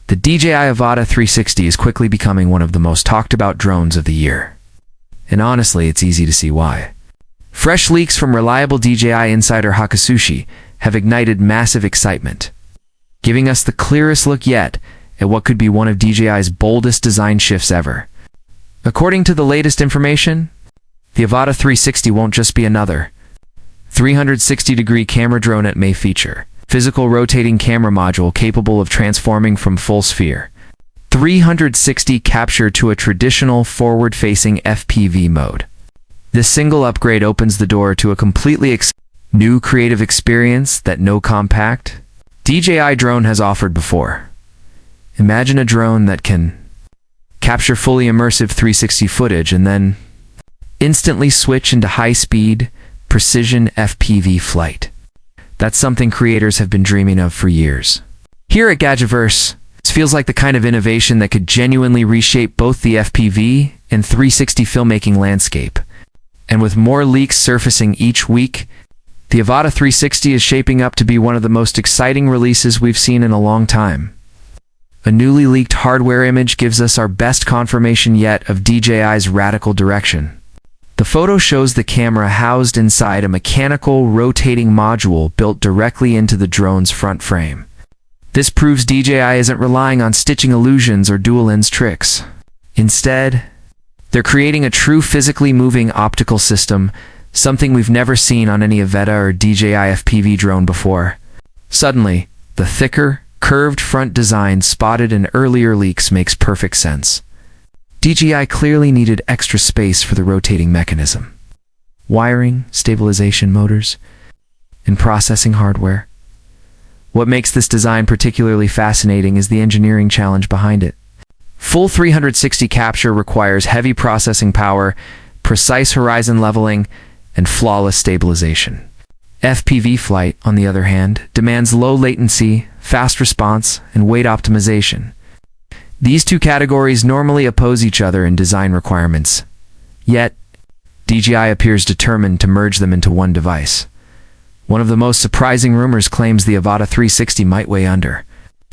The DJI Avata 360 is quickly becoming one of the most talked about drones of the year. And honestly, it's easy to see why. Fresh leaks from reliable DJI insider Hakasushi have ignited massive excitement, giving us the clearest look yet at what could be one of DJI's boldest design shifts ever. According to the latest information, the Avata 360 won't just be another 360-degree camera drone. It may feature physical rotating camera module capable of transforming from full sphere 360 capture to a traditional forward-facing FPV mode. This single upgrade opens the door to a completely new creative experience that no compact DJI drone has offered before. Imagine a drone that can capture fully immersive 360 footage and then instantly switch into high-speed, precision FPV flight. That's something creators have been dreaming of for years. Here at GadgetVerse, it feels like the kind of innovation that could genuinely reshape both the FPV and 360 filmmaking landscape. And with more leaks surfacing each week, the Avata 360 is shaping up to be one of the most exciting releases we've seen in a long time. A newly leaked hardware image gives us our best confirmation yet of DJI's radical direction. The photo shows the camera housed inside a mechanical rotating module built directly into the drone's front frame. This proves DJI isn't relying on stitching illusions or dual-lens tricks. Instead, they're creating a true physically moving optical system, something we've never seen on any Avata or DJI FPV drone before. Suddenly, the thicker, curved front design spotted in earlier leaks makes perfect sense. DJI clearly needed extra space for the rotating mechanism, wiring, stabilization motors, and processing hardware. What makes this design particularly fascinating is the engineering challenge behind it. Full 360 capture requires heavy processing power, precise horizon leveling, and flawless stabilization. FPV flight, on the other hand, demands low latency, fast response, and weight optimization. These two categories normally oppose each other in design requirements. Yet, DJI appears determined to merge them into one device. One of the most surprising rumors claims the Avata 360 might weigh under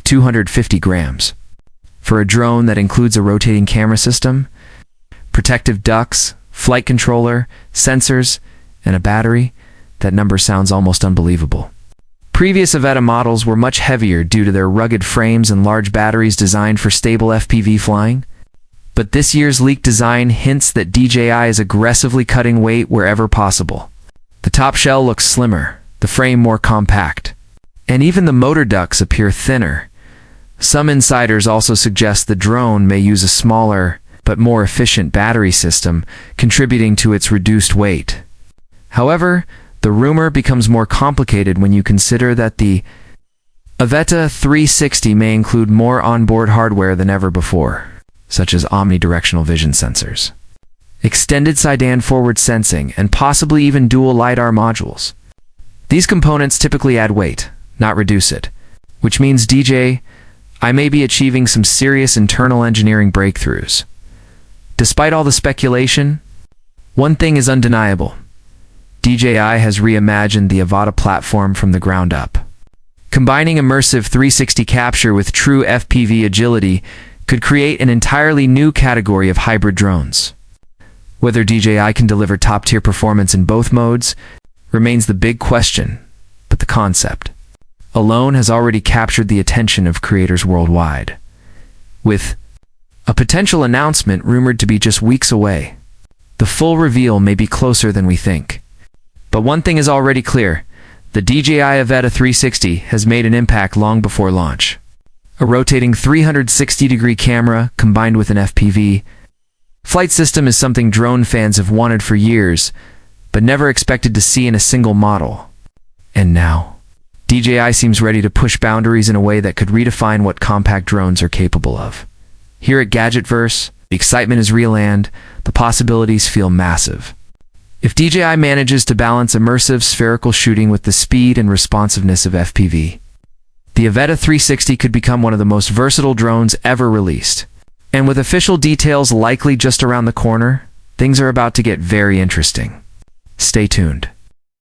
250 grams. For a drone that includes a rotating camera system, protective ducts, flight controller, sensors, and a battery, that number sounds almost unbelievable. Previous Avata models were much heavier due to their rugged frames and large batteries designed for stable FPV flying. But this year's leaked design hints that DJI is aggressively cutting weight wherever possible. The top shell looks slimmer, the frame more compact, and even the motor ducts appear thinner. Some insiders also suggest the drone may use a smaller but more efficient battery system, contributing to its reduced weight. However, the rumor becomes more complicated when you consider that the Avata 360 may include more onboard hardware than ever before, such as omnidirectional vision sensors, extended side-and forward sensing, and possibly even dual LiDAR modules. These components typically add weight, not reduce it, which means DJI may be achieving some serious internal engineering breakthroughs. Despite all the speculation, one thing is undeniable. DJI has reimagined the Avata platform from the ground up. Combining immersive 360 capture with true FPV agility could create an entirely new category of hybrid drones. Whether DJI can deliver top-tier performance in both modes remains the big question, but the concept alone has already captured the attention of creators worldwide, with a potential announcement rumored to be just weeks away. The full reveal may be closer than we think. But one thing is already clear: the DJI Avata 360 has made an impact long before launch. A rotating 360-degree camera combined with an FPV flight system is something drone fans have wanted for years, but never expected to see in a single model. And now, DJI seems ready to push boundaries in a way that could redefine what compact drones are capable of. Here at GadgetVerse, the excitement is real and the possibilities feel massive. If DJI manages to balance immersive spherical shooting with the speed and responsiveness of FPV, the Avata 360 could become one of the most versatile drones ever released. And with official details likely just around the corner, things are about to get very interesting. Stay tuned.